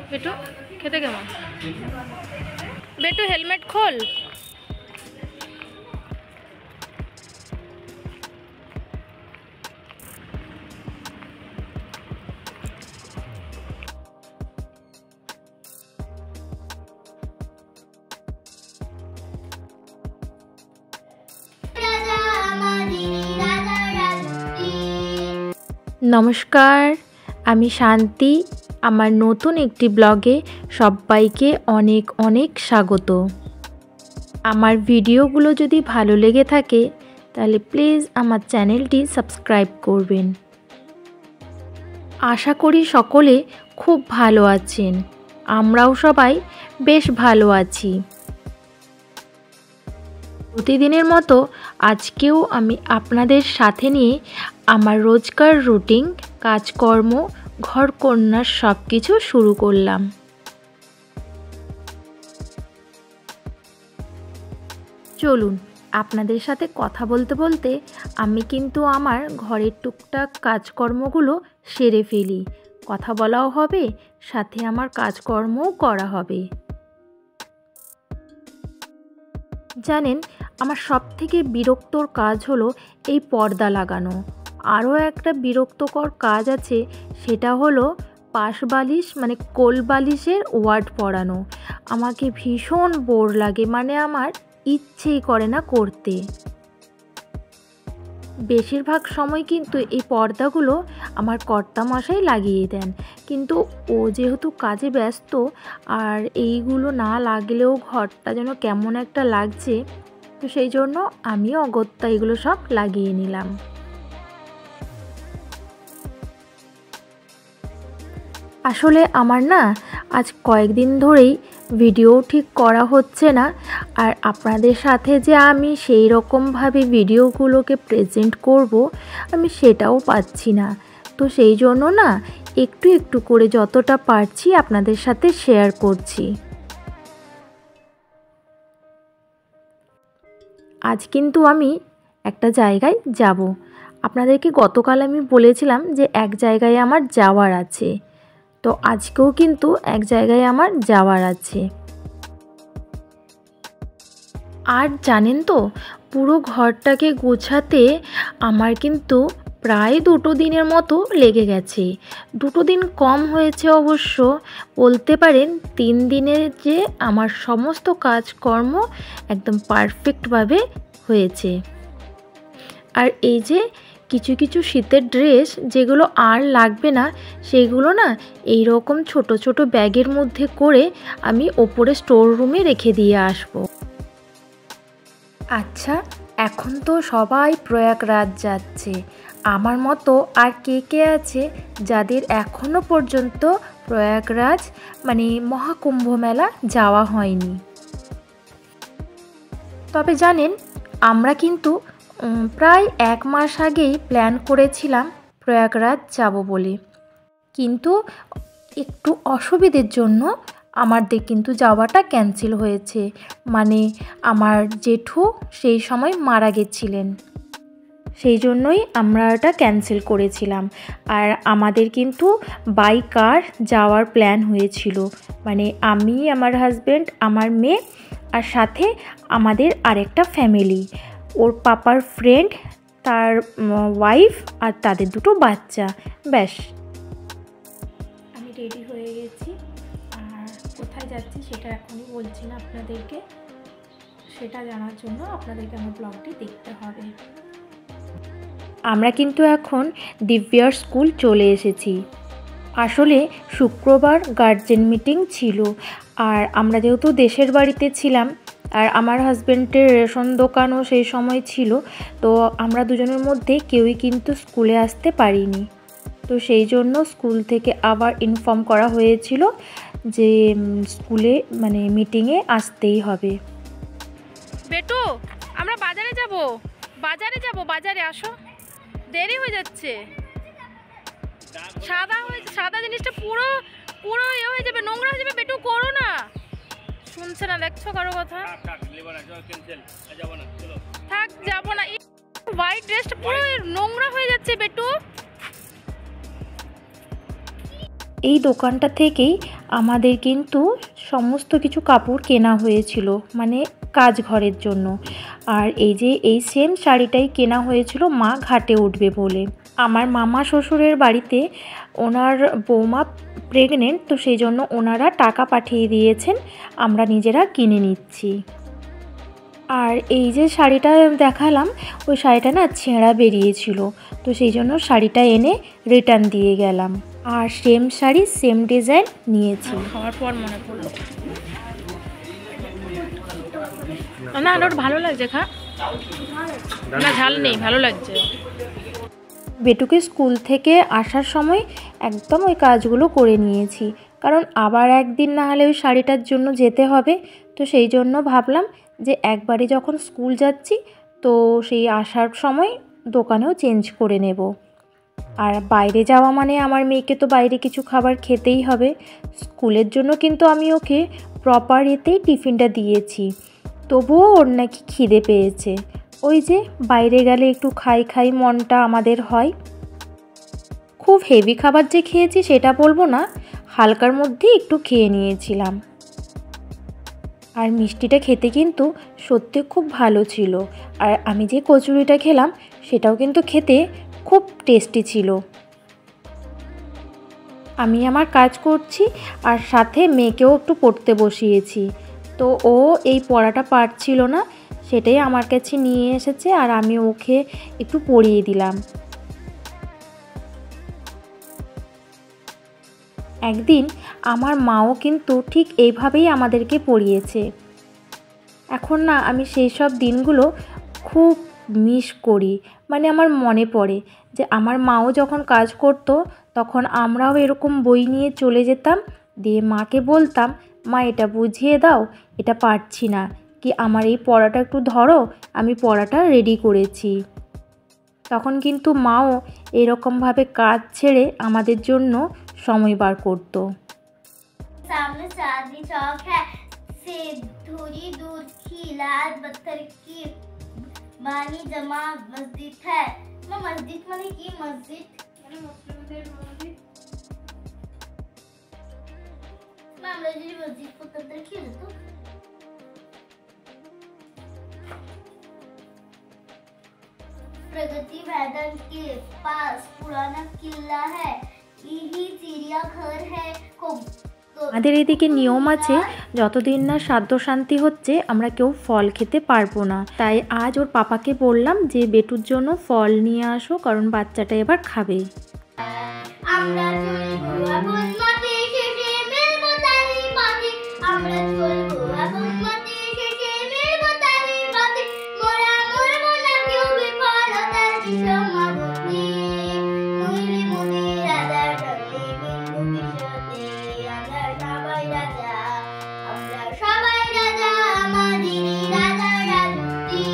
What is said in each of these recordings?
বেটু খেতে কেমন? বেটু হেলমেট খোল। নমস্কার, আমি শান্তি। আমার নতুন একটি ব্লগে সবাইকে অনেক অনেক স্বাগত। আমার ভিডিওগুলো যদি ভালো লেগে থাকে তাহলে প্লিজ আমার চ্যানেলটি সাবস্ক্রাইব করবেন। আশা করি সকলে খুব ভালো আছেন। আমরাও সবাই বেশ ভালো আছি। প্রতিদিনের মতো আজকেও আমি আপনাদের সাথে নিয়ে আমার রোজকার রুটিন, কাজকর্ম, ঘরকন্নার সব কিছু শুরু করলাম। চলুন আপনাদের সাথে কথা বলতে বলতে আমি কিন্তু আমার ঘরের টুকটাক কাজকর্মগুলো সেরে ফেলি। কথা বলাও হবে, সাথে আমার কাজকর্মও করা হবে। জানেন, আমার সবথেকে বিরক্তর কাজ হলো এই পর্দা লাগানো। আরও একটা বিরক্তকর কাজ আছে, সেটা হলো পাশ বালিশ মানে কোল বালিশের ওয়ার্ড পরানো। আমাকে ভীষণ বোর লাগে, মানে আমার ইচ্ছেই করে না করতে। বেশিরভাগ সময় কিন্তু এই পর্দাগুলো আমার কর্তামশাই লাগিয়ে দেন, কিন্তু ও যেহেতু কাজে ব্যস্ত আর এইগুলো না লাগলেও ঘরটা যেন কেমন একটা লাগছে, তো সেই জন্য আমিও অগত্যা এগুলো সব লাগিয়ে নিলাম। আসলে আমার না আজ কয়েকদিন ধরেই ভিডিও ঠিক করা হচ্ছে না, আর আপনাদের সাথে যে আমি সেই রকমভাবে ভিডিওগুলোকে প্রেজেন্ট করব আমি সেটাও পাচ্ছি না। তো সেই জন্য না একটু একটু করে যতটা পারছি আপনাদের সাথে শেয়ার করছি। আজ কিন্তু আমি একটা জায়গায় যাব। আপনাদেরকে গতকাল আমি বলেছিলাম যে এক জায়গায় আমার যাওয়ার আছে, তো আজকেও কিন্তু এক জায়গায় আমার যাওয়ার আছে। আর জানেন তো, পুরো ঘরটাকে গোছাতে আমার কিন্তু প্রায় 2 দিনের মতো লেগে গেছে। 2 দিন কম হয়েছে অবশ্য, বলতে পারেন 3 দিনের যে আমার সমস্ত কাজকর্ম একদম পারফেক্টভাবে হয়েছে। আর এই যে কিছু কিছু শীতের ড্রেস যেগুলো আর লাগবে না, সেগুলো না এই রকম ছোট ছোট ব্যাগের মধ্যে করে আমি ওপরে স্টোর রুমে রেখে দিয়ে আসব। আচ্ছা, এখন তো সবাই প্রয়াগরাজ যাচ্ছে। আমার মতো আর কে কে আছে যাদের এখনো পর্যন্ত প্রয়াগরাজ মানে মহাকুম্ভ মেলা যাওয়া হয়নি? তবে জানেন, আমরা কিন্তু প্রায় 1 মাস আগেই প্ল্যান করেছিলাম প্রয়াগরাজ যাব বলে, কিন্তু একটু অসুবিধের জন্য আমাদের কিন্তু যাওয়াটা ক্যান্সেল হয়েছে। মানে আমার জেঠু সেই সময় মারা গেছিলেন, সেই জন্যই আমরা এটা ক্যান্সেল করেছিলাম। আর আমাদের কিন্তু বাই কার যাওয়ার প্ল্যান হয়েছিল, মানে আমি, আমার হাজব্যান্ড, আমার মেয়ে, আর সাথে আমাদের আরেকটা ফ্যামিলি, ওর পাপার ফ্রেন্ড, তার ওয়াইফ আর তাদের 2 বাচ্চা। ব্যাস, আমি রেডি হয়ে গেছি। আর কোথায় যাচ্ছি সেটা এখনই বলছি না আপনাদেরকে, সেটা জানার জন্য আপনাদেরকে আমার ব্লগটি দেখতে হবে। আমরা কিন্তু এখন দিব্যার স্কুল চলে এসেছি। আসলে শুক্রবার গার্জেন মিটিং ছিল, আর আমরা যেহেতু দেশের বাড়িতে ছিলাম আর আমার হাজব্যান্ডের রেশন দোকানও সেই সময় ছিল, তো আমরা দুজনের মধ্যে কেউই কিন্তু স্কুলে আসতে পারিনি। তো সেই জন্য স্কুল থেকে আবার ইনফর্ম করা হয়েছিল যে স্কুলে মানে মিটিংয়ে আসতেই হবে। বেটু, আমরা বাজারে যাব, বাজারে আসো, দেরি হয়ে যাচ্ছে। সাদা জিনিসটা পুরো পুরো হয়ে যাবে, নোংরা হয়ে যাবে। বেটু করো না, শুনছে না, দেখছো কারো কথা? থাক, যাবো না। হোয়াইট ড্রেসটা পুরো নোংরা হয়ে যাচ্ছে বেটু। এই দোকানটা থেকেই আমাদের কিন্তু সমস্ত কিছু কাপড় কেনা হয়েছিল, মানে কাজ ঘরের জন্য। আর এই যে এই সেম শাড়িটাই কেনা হয়েছিল মা ঘাটে উঠবে বলে। আমার মামা শ্বশুরের বাড়িতে ওনার বৌমা প্রেগনেন্ট, তো সেই জন্য ওনারা টাকা পাঠিয়ে দিয়েছেন, আমরা নিজেরা কিনে নিচ্ছি। আর এই যে শাড়িটা দেখালাম, ওই শাড়িটা না ছেঁড়া বেরিয়েছিল, তো সেই জন্য শাড়িটা এনে রিটার্ন দিয়ে গেলাম। আর সেম শাড়ি সেম ডিজাইন নিয়েছি। খাওয়ার পর মনে পড়লো, না ওটা ভালো লাগছে, খা না, ঝাল নেই, ভালো লাগছে। বেটুকে স্কুল থেকে আসার সময় একদম ওই কাজগুলো করে নিয়েছি, কারণ আবার একদিন না হলে ওই শাড়িটার জন্য যেতে হবে। তো সেই জন্য ভাবলাম যে একবারে যখন স্কুল যাচ্ছি, তো সেই আসার সময় দোকানেও চেঞ্জ করে নেব। আর বাইরে যাওয়া মানে আমার মেয়েকে তো বাইরে কিছু খাবার খেতেই হবে। স্কুলের জন্য কিন্তু আমি ওকে প্রপার এতেই টিফিনটা দিয়েছি, তবুও ওর নাকি খিদে পেয়েছে। ওই যে বাইরে গেলে একটু খাই খাই মনটা আমাদের হয়। খুব হেভি খাবার যে খেয়েছি সেটা বলবো না, হালকার মধ্যে একটু খেয়ে নিয়েছিলাম। আর মিষ্টিটা খেতে কিন্তু সত্যি খুব ভালো ছিল। আর আমি যে কচুরিটা খেলাম সেটাও কিন্তু খেতে খুব টেস্টি ছিল। আমি আমার কাজ করছি আর সাথে মেয়েকেও একটু পড়তে বসিয়েছি। তো ও এই পড়াটা পারছিল না, সেটাই আমার কাছে নিয়ে এসেছে আর আমি ওকে একটু পড়িয়ে দিলাম। একদিন আমার মাও কিন্তু ঠিক এইভাবেই আমাদেরকে পড়িয়েছে। এখন না আমি সেই সব দিনগুলো খুব মিস করি, মানে আমার মনে পড়ে যে আমার মাও যখন কাজ করতো তখন আমরাও এরকম বই নিয়ে চলে যেতাম, দিয়ে মাকে বলতাম, মা এটা বুঝিয়ে দাও, এটা পারছি না, কি আমার এই পড়াটা একটু ধরো, আমি পড়াটা রেডি করেছি। তখন কিন্তু মাও এরকমভাবে কাজ ছেড়ে আমাদের জন্য সময় বার করতো। सामने चांदनी चौक है, से थोड़ी दूर की लाल पत्थर की बानी जमा मस्जिद है। मैं मस्जिद माने की मस्जिद মানে মুসলিমদের মসজিদ, না আমরা যে মসজিদ করতে কি হতো। प्रगति मैदान के पास पुराना किला है, यही चिड़ियाघर है। আমাদের এদিকে নিয়ম আছে, যতদিন না সাধ্য শান্তি হচ্ছে আমরা কেউ ফল খেতে পারবো না। তাই আজ ওর পাপাকে বললাম যে বেটুর জন্য ফল নিয়ে আসো, কারণ বাচ্চাটা এবার খাবে। আমরা চলবো আপন মতে শেষে মিলবো তারি পথে, আমরা চলবো আপন মতে শেষে মিলবো তারি পথে, মোরা মরবো না কেউ বিফলতার বিষমাবুতে, নইলে মনে রাজার ডাকে বিন্দু বিষতে, আমরা সবাই রাজা, আমরা সবাই রাজা, আমাদেরই রাজা রাজুতি।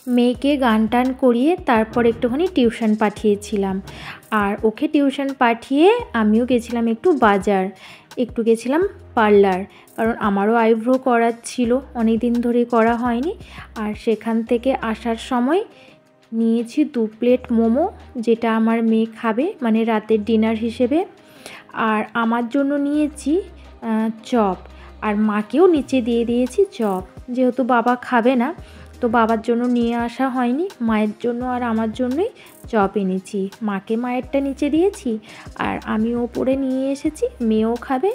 মেয়েকে গান টান করিয়ে তারপর একটুখানি টিউশন পাঠিয়েছিলাম। আর ওকে টিউশন পাঠিয়ে আমিও গেছিলাম একটু বাজার, একটু গেছিলাম পার্লার, কারণ আমারও আইব্রো করার ছিল, অনেক দিন ধরে করা হয়নি। আর সেখান থেকে আসার সময় নিয়েছি 2 প্লেট মোমো, যেটা আমার মেয়ে খাবে, মানে রাতের ডিনার হিসেবে। আর আমার জন্য নিয়েছি চপ, আর মাকেও নিচে দিয়ে দিয়েছি চপ, যেহেতু বাবা খাবে না তো বাবার জন্য নিয়ে আসা হয়নি, মায়ের জন্য আর আমার জন্যই চপ এনেছি। মাকে মায়েরটা নিচে দিয়েছি আর আমি ওপরে নিয়ে এসেছি, মেয়েও খাবে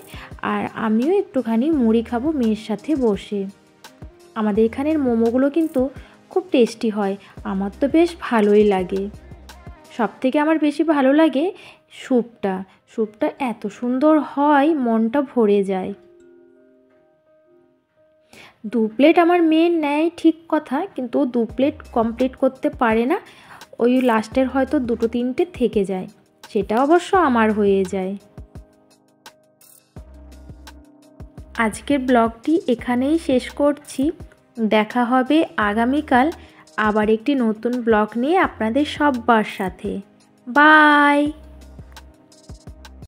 আর আমিও একটুখানি মুড়ি খাবো মেয়ের সাথে বসে। আমাদের এখানের মোমোগুলো কিন্তু খুব টেস্টি হয়, আমার তো বেশ ভালোই লাগে। সবথেকে আমার বেশি ভালো লাগে স্যুপটা, স্যুপটা এত সুন্দর হয় মনটা ভরে যায়। 2 প্লেট আমার মেয়ের নেয় ঠিক কথা, কিন্তু 2 প্লেট কমপ্লিট করতে পারে না, ওই লাস্টের হয়তো 2-3টে থেকে যায়, সেটা অবশ্য আমার হয়ে যায়। আজকের ব্লগটি এখানেই শেষ করছি, দেখা হবে আগামীকাল আবার একটি নতুন ব্লগ নিয়ে আপনাদের সবার সাথে। বাই।